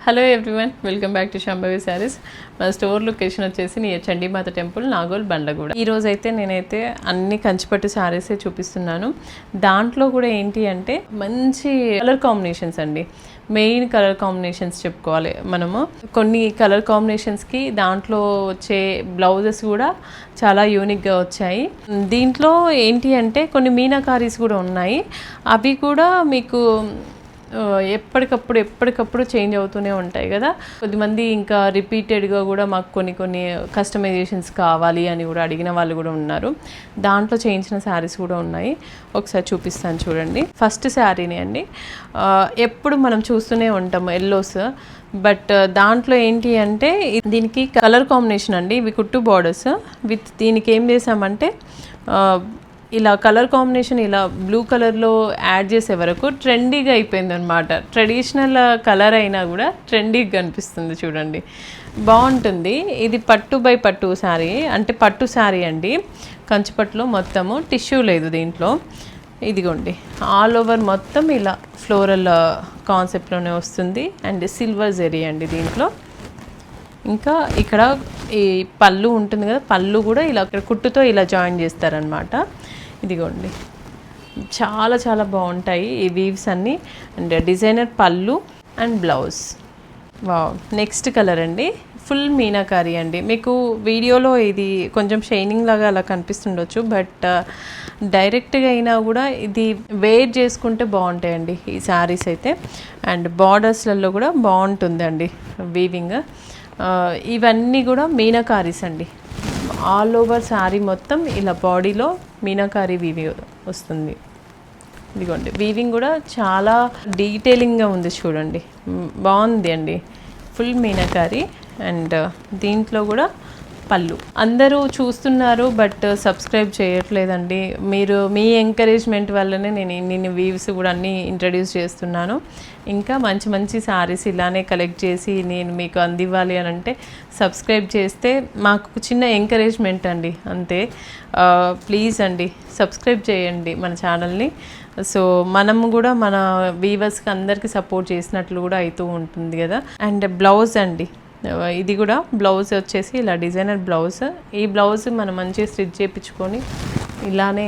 Hello everyone, welcome back to Shambhavi saris. మన store location వచ్చేసి near Chandi Mata temple, Nagole, Bandlaguda. ఈరోజు అయితే నేనైతే అన్ని కంచిపట్టు శారీసే చూపిస్తున్నాను. దాంట్లో కూడా ఏంటి అంటే మంచి కలర్ కాంబినేషన్స్ అండి. మెయిన్ కలర్ కాంబినేషన్స్ చెప్పుకోవాలి మనము. కొన్ని కలర్ కాంబినేషన్స్కి దాంట్లో వచ్చే బ్లౌజెస్ కూడా చాలా యూనిక్గా వచ్చాయి. దీంట్లో ఏంటి అంటే కొన్ని మీనాకారీస్ కూడా ఉన్నాయి. అవి కూడా మీకు ఎప్పటికప్పుడు చేంజ్ అవుతూనే ఉంటాయి కదా. కొద్దిమంది ఇంకా రిపీటెడ్గా కూడా మాకు కొన్ని కస్టమైజేషన్స్ కావాలి అని కూడా అడిగిన వాళ్ళు కూడా ఉన్నారు. దాంట్లో చేయించిన శారీస్ కూడా ఉన్నాయి. ఒకసారి చూపిస్తాను చూడండి. ఫస్ట్ శారీని అండి, ఎప్పుడు మనం చూస్తూనే ఉంటాము ఎల్లోస్. బట్ దాంట్లో ఏంటి అంటే దీనికి కలర్ కాంబినేషన్ అండి. ఇవి కుట్టు బార్డర్స్ విత్ దీనికి ఏం చేసామంటే ఇలా కలర్ కాంబినేషన్ ఇలా బ్లూ కలర్లో యాడ్ చేసే వరకు ట్రెండీగా అయిపోయింది అనమాట. ట్రెడిషనల్ కలర్ అయినా కూడా ట్రెండీగా కనిపిస్తుంది చూడండి, బాగుంటుంది. ఇది పట్టు బై పట్టు శారీ, అంటే పట్టు శారీ అండి. కంచిపట్టులో మొత్తము టిష్యూ లేదు దీంట్లో. ఇదిగోండి, ఆల్ ఓవర్ మొత్తం ఇలా ఫ్లోరల్ కాన్సెప్ట్లోనే వస్తుంది. అండ్ సిల్వర్ జెరీ అండి దీంట్లో. ఇంకా ఇక్కడ ఈ పళ్ళు ఉంటుంది కదా, పళ్ళు కూడా ఇలా కుట్టుతో ఇలా జాయిన్ చేస్తారనమాట. ఇదిగోండి, చాలా చాలా బాగుంటాయి ఈ వీవ్స్ అన్నీ. అండ్ డిజైనర్ పళ్ళు and blouse. Wow, next colour అండి, ఫుల్ మీనాకారీ అండి. మీకు వీడియోలో ఇది కొంచెం షైనింగ్ లాగా అలా కనిపిస్తుండొచ్చు, బట్ డైరెక్ట్గా అయినా కూడా ఇది వేర్ చేసుకుంటే బాగుంటాయండి ఈ శారీస్ అయితే. అండ్ బార్డర్స్లలో కూడా బాగుంటుందండి వీవింగ్. ఇవన్నీ కూడా మీనాకారీస్ అండి. ఆల్ ఓవర్ శారీ మొత్తం ఇలా బాడీలో మీనాకారీ వీవింగ్ వస్తుంది. ఇదిగోండి, వీవింగ్ కూడా చాలా డీటెయిలింగ్గా ఉంది చూడండి, బాగుంది అండి. ఫుల్ మీనాకారీ. అండ్ దీంట్లో కూడా పళ్ళు. అందరూ చూస్తున్నారు బట్ సబ్స్క్రైబ్ చేయట్లేదండి. మీరు మీ ఎంకరేజ్మెంట్ వల్లనే నేను ఇన్ని వీవ్స్ కూడా అన్నీ ఇంట్రడ్యూస్ చేస్తున్నాను. ఇంకా మంచి మంచి శారీస్ ఇలానే కలెక్ట్ చేసి నేను మీకు అందివ్వాలి అని అంటే సబ్స్క్రైబ్ చేస్తే మాకు చిన్న ఎంకరేజ్మెంట్ అండి, అంతే. ప్లీజ్ అండి సబ్స్క్రైబ్ చేయండి మన ఛానల్ని. సో మనము కూడా మన వీవర్స్కి అందరికీ సపోర్ట్ చేసినట్లు కూడా అవుతూ ఉంటుంది కదా. అండ్ బ్లౌజ్ అండి, ఇది కూడా బ్లౌజ్ వచ్చేసి ఇలా డిజైనర్ బ్లౌజ్. ఈ బ్లౌజ్ మనం మంచిగా స్టిచ్ చేయించుకొని ఇలానే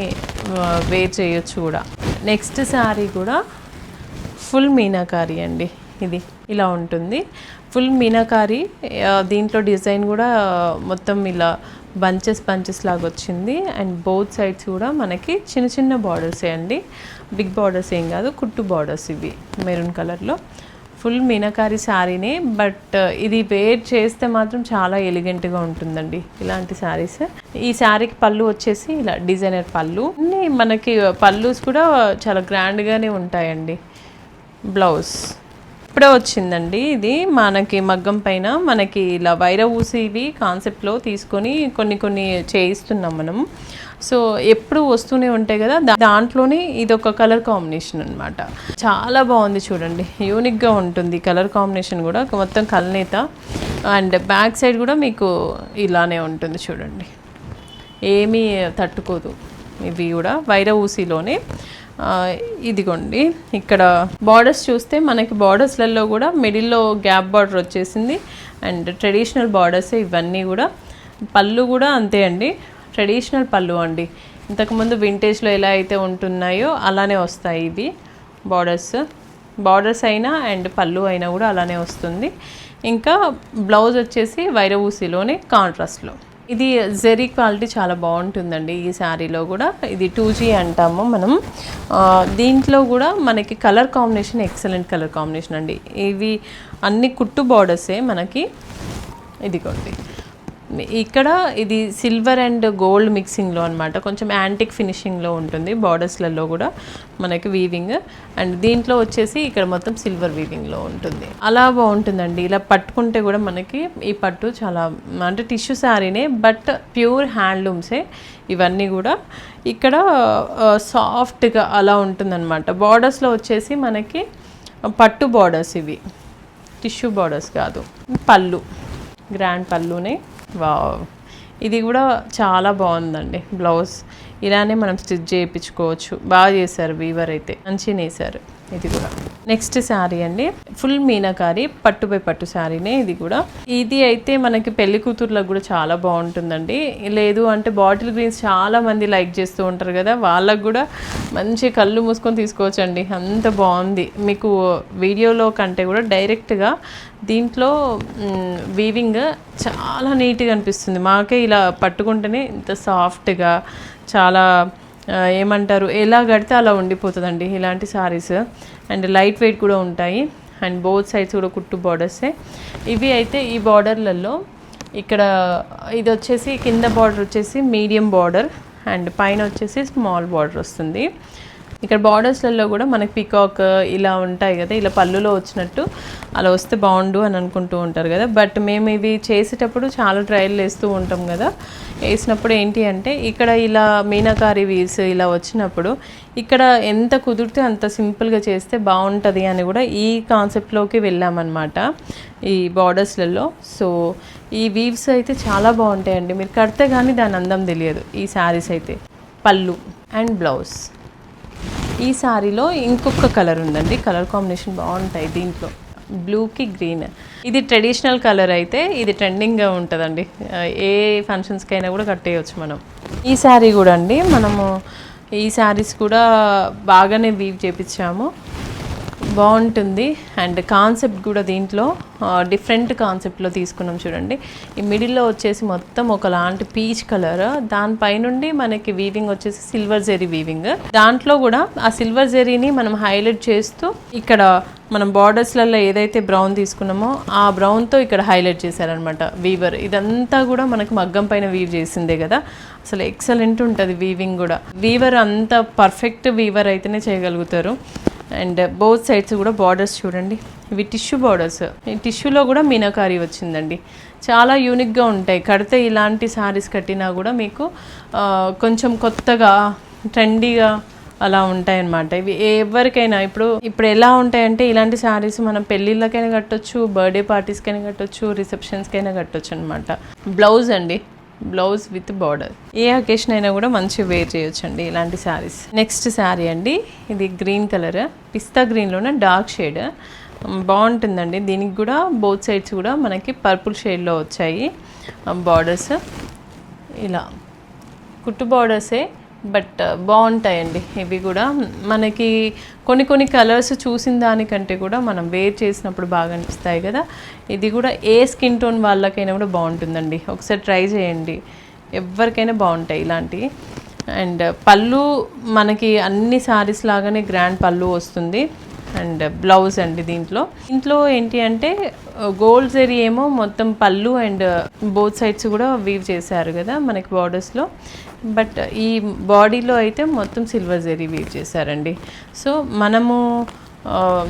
వేర్ చేయొచ్చు కూడా. నెక్స్ట్ శారీ కూడా ఫుల్ మీనాకారీ అండి. ఇది ఇలా ఉంటుంది, ఫుల్ మీనాకారీ. దీంట్లో డిజైన్ కూడా మొత్తం ఇలా బంచెస్ లాగా వచ్చింది. అండ్ బోత్ సైడ్స్ కూడా మనకి చిన్న చిన్న బార్డర్సే అండి, బిగ్ బార్డర్స్ ఏం కాదు, కుట్టు బార్డర్స్ ఇవి మెరూన్ కలర్లో. ఫుల్ మీనాకారీ శారీనే, బట్ ఇది వేర్ చేస్తే మాత్రం చాలా ఎలిగెంట్గా ఉంటుందండి ఇలాంటి శారీస్. ఈ శారీకి పళ్ళు వచ్చేసి ఇలా డిజైనర్ పళ్ళు. మనకి పళ్ళుస్ కూడా చాలా గ్రాండ్గానే ఉంటాయండి. బ్లౌజ్ ఇప్పుడే వచ్చిందండి. ఇది మనకి మగ్గం పైన మనకి ఇలా వైర ఊసివి కాన్సెప్ట్లో తీసుకొని కొన్ని చేయిస్తున్నాం మనం. సో ఎప్పుడు వస్తూనే ఉంటాయి కదా, దాంట్లోనే ఇది ఒక కలర్ కాంబినేషన్ అనమాట. చాలా బాగుంది చూడండి, యూనిక్గా ఉంటుంది కలర్ కాంబినేషన్ కూడా. మొత్తం కల్నేత. అండ్ బ్యాక్ సైడ్ కూడా మీకు ఇలానే ఉంటుంది చూడండి, ఏమీ తట్టుకోదు. ఇవి కూడా వైర ఊసిలోనే. ఇదిగోండి, ఇక్కడ బార్డర్స్ చూస్తే మనకి బార్డర్స్లలో కూడా మిడిల్లో గ్యాప్ బార్డర్ వచ్చేసింది. అండ్ ట్రెడిషనల్ బార్డర్స్ ఇవన్నీ కూడా. పళ్ళు కూడా అంతే అండి, ట్రెడిషనల్ పళ్ళు అండి. ఇంతకుముందు వింటేజ్లో ఎలా అయితే ఉంటున్నాయో అలానే వస్తాయి ఇవి బార్డర్స్ అయినా అండ్ పళ్ళు అయినా కూడా అలానే వస్తుంది. ఇంకా బ్లౌజ్ వచ్చేసి వైర ఊసిలోనే కాంట్రాస్ట్లో. ఇది జెరీ క్వాలిటీ చాలా బాగుంటుందండి ఈ శారీలో కూడా. ఇది 2G అంటాము మనం. దీంట్లో కూడా మనకి colour combination excellent colour combination అండి. ఇవి అన్ని కుట్టు బార్డర్సే మనకి. ఇదిగోండి, ఇక్కడ ఇది సిల్వర్ అండ్ గోల్డ్ మిక్సింగ్లో అనమాట. కొంచెం యాంటిక్ ఫినిషింగ్లో ఉంటుంది బార్డర్స్లలో కూడా మనకి వీవింగ్. అండ్ దీంట్లో వచ్చేసి ఇక్కడ మొత్తం సిల్వర్ వీవింగ్లో ఉంటుంది. అలా బాగుంటుందండి. ఇలా పట్టుకుంటే కూడా మనకి ఈ పట్టు చాలా అంటే టిష్యూ శారీనే, బట్ ప్యూర్ హ్యాండ్లూమ్సే ఇవన్నీ కూడా. ఇక్కడ సాఫ్ట్గా అలా ఉంటుందన్నమాట. బార్డర్స్లో వచ్చేసి మనకి పట్టు బార్డర్స్ ఇవి, టిష్యూ బార్డర్స్ కాదు. పళ్ళు గ్రాండ్ పళ్ళునే. వావ్, ఇది కూడా చాలా బాగుందండి. బ్లౌజ్ ఇలానే మనం స్టిచ్ చేయించుకోవచ్చు. బాగా చేశారు వీవర్ అయితే, మంచిగా వేశారు. ఇది కూడా. నెక్స్ట్ శారీ అండి, ఫుల్ మీనాకారి పట్టు బై పట్టు శారీనే ఇది కూడా. ఇది అయితే మనకి పెళ్లి కూతుర్లకు కూడా చాలా బాగుంటుందండి. లేదు అంటే బాటిల్ గ్రీన్స్ చాలా మంది లైక్ చేస్తూ ఉంటారు కదా, వాళ్ళకు కూడా మంచి కళ్ళు మూసుకొని తీసుకోవచ్చండి, అంత బాగుంది. మీకు వీడియోలో కంటే కూడా డైరెక్ట్గా దీంట్లో వీవింగ్ చాలా నీట్గా అనిపిస్తుంది. మాకే ఇలా పట్టుకుంటేనే ఇంత సాఫ్ట్గా చాలా ఏమంటారు, ఎలా కడితే అలా ఉండిపోతుందండి ఇలాంటి సారీస్. అండ్ లైట్ వెయిట్ కూడా ఉంటాయి. అండ్ బోత్ సైడ్స్ కూడా కుట్టు బార్డర్సే. ఇవి అయితే ఈ బార్డర్లలో ఇక్కడ ఇది వచ్చేసి కింద బార్డర్ వచ్చేసి మీడియం బార్డర్ అండ్ పైన వచ్చేసి స్మాల్ బార్డర్ వస్తుంది. ఇక్కడ బార్డర్స్లలో కూడా మనకి పికాక్ ఇలా ఉంటాయి కదా, ఇలా పళ్ళులో వచ్చినట్టు అలా వస్తే బాగుండు అని అనుకుంటూ ఉంటారు కదా. బట్ మేము ఇవి చేసేటప్పుడు చాలా ట్రయల్ వేస్తూ ఉంటాం కదా, వేసినప్పుడు ఏంటి అంటే ఇక్కడ ఇలా మీనాకారి వీవ్స్ ఇలా వచ్చినప్పుడు ఇక్కడ ఎంత కుదిరితే అంత సింపుల్గా చేస్తే బాగుంటుంది అని కూడా ఈ కాన్సెప్ట్లోకి వెళ్ళామన్నమాట ఈ బార్డర్స్లలో. సో ఈ వీవ్స్ అయితే చాలా బాగుంటాయండి, మీరు కడితే కానీ దాని అందం తెలియదు. ఈ శారీస్ అయితే పళ్ళు అండ్ బ్లౌజ్. ఈ శారీలో ఇంకొక కలర్ ఉందండి, కలర్ కాంబినేషన్ బాగుంటాయి దీంట్లో, బ్లూకి గ్రీన్. ఇది ట్రెడిషనల్ కలర్ అయితే ఇది ట్రెండింగ్గా ఉంటుందండి, ఏ ఫంక్షన్స్కి అయినా కూడా కట్టేయచ్చు మనం. ఈ శారీ కూడా అండి మనము ఈ శారీస్ కూడా బాగానే వీవ్ చేపించాము, బాగుంటుంది. అండ్ కాన్సెప్ట్ కూడా దీంట్లో డిఫరెంట్ కాన్సెప్ట్లో తీసుకున్నాం చూడండి. ఈ మిడిల్లో వచ్చేసి మొత్తం ఒకలాంటి పీచ్ కలర్, దానిపైనుండి మనకి వీవింగ్ వచ్చేసి సిల్వర్ జెరీ వీవింగ్. దాంట్లో కూడా ఆ సిల్వర్ జెరీని మనం హైలైట్ చేస్తూ ఇక్కడ మనం బార్డర్స్లలో ఏదైతే బ్రౌన్ తీసుకున్నామో ఆ బ్రౌన్తో ఇక్కడ హైలైట్ చేశారనమాట వీవర్. ఇదంతా కూడా మనకి మగ్గం పైన వీవ్ చేసిందే కదా, అసలు ఎక్సలెంట్ ఉంటుంది వీవింగ్ కూడా. వీవర్ అంత పర్ఫెక్ట్ వీవర్ అయితేనే చేయగలుగుతారు. అండ్ బోత్ సైడ్స్ కూడా బార్డర్స్ చూడండి, ఇవి టిష్యూ బార్డర్స్. ఈ టిష్యూలో కూడా మీనాకారి వచ్చిందండి, చాలా యూనిక్గా ఉంటాయి. కడితే ఇలాంటి శారీస్ కట్టినా కూడా మీకు కొంచెం కొత్తగా ట్రెండీగా అలా ఉంటాయన్నమాట. ఇవి ఎవరికైనా ఇప్పుడు ఎలా ఉంటాయంటే ఇలాంటి శారీస్ మనం పెళ్ళిళ్ళకైనా కట్టొచ్చు, బర్త్డే పార్టీస్కైనా కట్టొచ్చు, రిసెప్షన్స్కైనా కట్టొచ్చు అనమాట. బ్లౌజ్ అండి, blouse with border, A occasion అయినా కూడా మంచి వేర్ చేయొచ్చండి ఇలాంటి శారీస్. నెక్స్ట్ శారీ అండి, ఇది గ్రీన్ కలర్, పిస్తా గ్రీన్లోనే డార్క్ షేడ్, బాగుంటుందండి. దీనికి కూడా బోత్ సైడ్స్ కూడా మనకి పర్పుల్ షేడ్లో వచ్చాయి బార్డర్స్. ఇలా కుట్టు బార్డర్సే బట్ బాగుంటాయండి ఇవి కూడా. మనకి కొన్ని కలర్స్ చూసిన దానికంటే కూడా మనం వేర్ చేసినప్పుడు బాగా అనిపిస్తాయి కదా. ఇది కూడా ఏ స్కిన్ టోన్ వాళ్ళకైనా కూడా బాగుంటుందండి, ఒకసారి ట్రై చేయండి, ఎవరికైనా బాగుంటాయి ఇలాంటివి. అండ్ పళ్ళు మనకి అన్ని శారీస్ లాగానే గ్రాండ్ పళ్ళు వస్తుంది. అండ్ బ్లౌజ్ అండి దీంట్లో ఏంటి అంటే గోల్డ్ జరీ ఏమో మొత్తం పళ్ళు అండ్ బోత్ సైడ్స్ కూడా వీవ్ చేశారు కదా మనకి బార్డర్స్లో. బట్ ఈ బాడీలో అయితే మొత్తం సిల్వర్ జరీ వీవ్ చేశారండి. సో మనము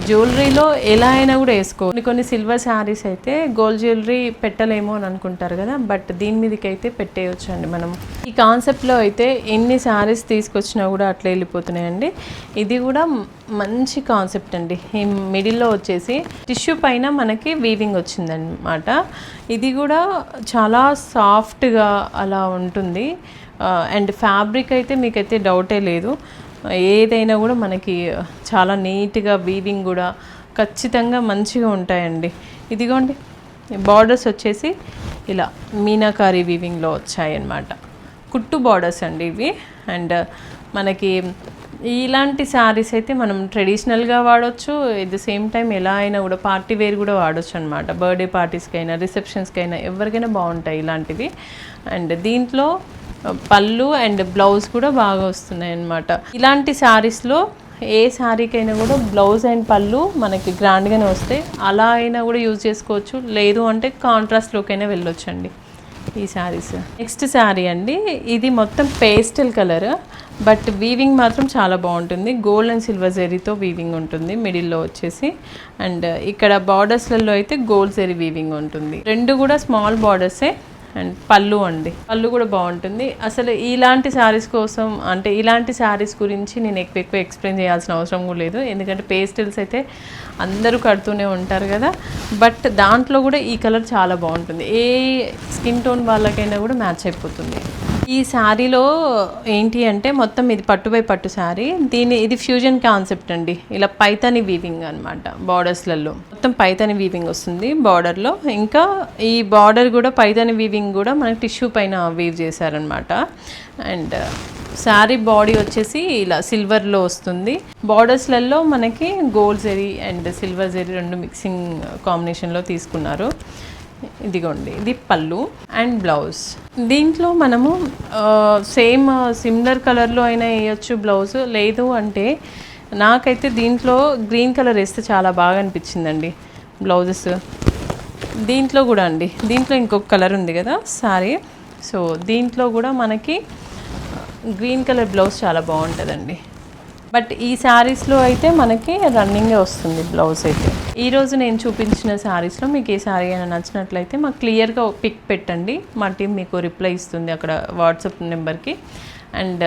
జ్యువెలరీలో ఎలా అయినా కూడా వేసుకో. కొన్ని సిల్వర్ శారీస్ అయితే గోల్డ్ జ్యువెలరీ పెట్టలేమో అని అనుకుంటారు కదా, బట్ దీని మీదకి అయితే పెట్టేయచ్చు అండి మనం. ఈ కాన్సెప్ట్లో అయితే ఎన్ని శారీస్ తీసుకొచ్చినా కూడా అట్లా వెళ్ళిపోతున్నాయండి. ఇది కూడా మంచి కాన్సెప్ట్ అండి. ఈ మిడిల్లో వచ్చేసి టిష్యూ పైన మనకి వీవింగ్ వచ్చిందనమాట. ఇది కూడా చాలా సాఫ్ట్గా అలా ఉంటుంది. అండ్ ఫ్యాబ్రిక్ అయితే మీకైతే డౌటే లేదు, ఏదైనా కూడా మనకి చాలా నీట్గా వీవింగ్ కూడా ఖచ్చితంగా మంచిగా ఉంటాయండి. ఇదిగోండి బార్డర్స్ వచ్చేసి ఇలా మీనాకారి వీవింగ్లో వచ్చాయన్నమాట, కుట్టు బార్డర్స్ అండి ఇవి. అండ్ మనకి ఇలాంటి శారీస్ అయితే మనం ట్రెడిషనల్గా వాడచ్చు, ఎట్ ద సేమ్ టైం ఎలా అయినా కూడా పార్టీ వేర్ కూడా వాడచ్చు అనమాట. బర్త్డే పార్టీస్కైనా రిసెప్షన్స్కైనా ఎవరికైనా బాగుంటాయి ఇలాంటివి. అండ్ దీంట్లో పళ్ళు అండ్ బ్లౌజ్ కూడా బాగా వస్తున్నాయి అన్నమాట. ఇలాంటి శారీస్లో ఏ శారీకైనా కూడా బ్లౌజ్ అండ్ పళ్ళు మనకి గ్రాండ్గానే వస్తాయి, అలా అయినా కూడా యూజ్ చేసుకోవచ్చు. లేదు అంటే కాంట్రాస్ట్లోకైనా వెళ్ళొచ్చు అండి ఈ శారీస్. నెక్స్ట్ శారీ అండి, ఇది మొత్తం పేస్టల్ కలర్ బట్ వీవింగ్ మాత్రం చాలా బాగుంటుంది. గోల్డ్ అండ్ సిల్వర్ జెరీతో వీవింగ్ ఉంటుంది మిడిల్లో వచ్చేసి. అండ్ ఇక్కడ బార్డర్స్లలో అయితే గోల్డ్ జెరీ వీవింగ్ ఉంటుంది. రెండు కూడా స్మాల్ బార్డర్సే. అండ్ పళ్ళు అండి, పళ్ళు కూడా బాగుంటుంది. అసలు ఇలాంటి శారీస్ కోసం అంటే ఇలాంటి శారీస్ గురించి నేను ఎక్కువ ఎక్స్ప్లెయిన్ చేయాల్సిన అవసరం కూడా లేదు, ఎందుకంటే పేస్టల్స్ అయితే అందరూ కడుతూనే ఉంటారు కదా. బట్ దాంట్లో కూడా ఈ కలర్ చాలా బాగుంటుంది, ఏ స్కిన్ టోన్ వాళ్ళకైనా కూడా మ్యాచ్ అయిపోతుంది. ఈ శారీలో ఏంటి అంటే మొత్తం ఇది పట్టు బై పట్టు శారీ. ఇది ఫ్యూజన్ కాన్సెప్ట్ అండి. ఇలా పైతాని వీవింగ్ అనమాట. బార్డర్స్లలో మొత్తం పైతాని వీవింగ్ వస్తుంది బార్డర్లో. ఇంకా ఈ బార్డర్ కూడా పైతాని వీవింగ్ కూడా మనకి టిష్యూ పైన వీవ్ చేశారనమాట. అండ్ శారీ బాడీ వచ్చేసి ఇలా సిల్వర్లో వస్తుంది. బార్డర్స్లలో మనకి gold zari and silver zari రెండు మిక్సింగ్ కాంబినేషన్లో తీసుకున్నారు. ఇదిగోండి, ఇది పళ్ళు అండ్ బ్లౌజ్. దీంట్లో మనము సేమ్ సిమిలర్ కలర్లో అయినా వేయచ్చు బ్లౌజ్. లేదు అంటే నాకైతే దీంట్లో గ్రీన్ కలర్ వేస్తే చాలా బాగా అనిపించిందండి బ్లౌజెస్. దీంట్లో కూడా అండి, దీంట్లో ఇంకొక కలర్ ఉంది కదా సారీ. సో దీంట్లో కూడా మనకి గ్రీన్ కలర్ బ్లౌజ్ చాలా బాగుంటుందండి. బట్ ఈ శారీస్లో అయితే మనకి రన్నింగే వస్తుంది బ్లౌజ్ అయితే. ఈరోజు నేను చూపించిన శారీస్లో మీకు ఏ శారీ అయినా నచ్చినట్లయితే మాకు క్లియర్గా పిక్ పెట్టండి. మా టీం మీకు రిప్లై ఇస్తుంది అక్కడ వాట్సాప్ నెంబర్కి. అండ్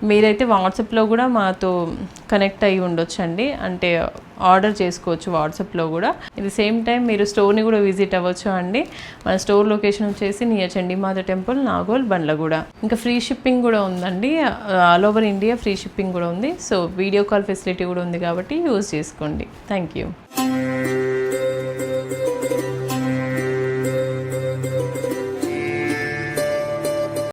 మీరైతే వాట్సాప్లో కూడా మాతో కనెక్ట్ అయ్యి ఉండొచ్చండి. అంటే ఆర్డర్ చేసుకోవచ్చు వాట్సాప్లో కూడా. ఇది సేమ్ టైం మీరు స్టోర్ని కూడా విజిట్ అవ్వచ్చు అండి. మన స్టోర్ లొకేషన్ వచ్చేసి నియర్ చండీమాత టెంపుల్, నాగోల్, బండ్లగూడ. ఇంకా ఫ్రీ షిప్పింగ్ కూడా ఉందండి. All over India free shipping కూడా ఉంది. సో వీడియో కాల్ ఫెసిలిటీ కూడా ఉంది కాబట్టి యూజ్ చేసుకోండి. Thank you.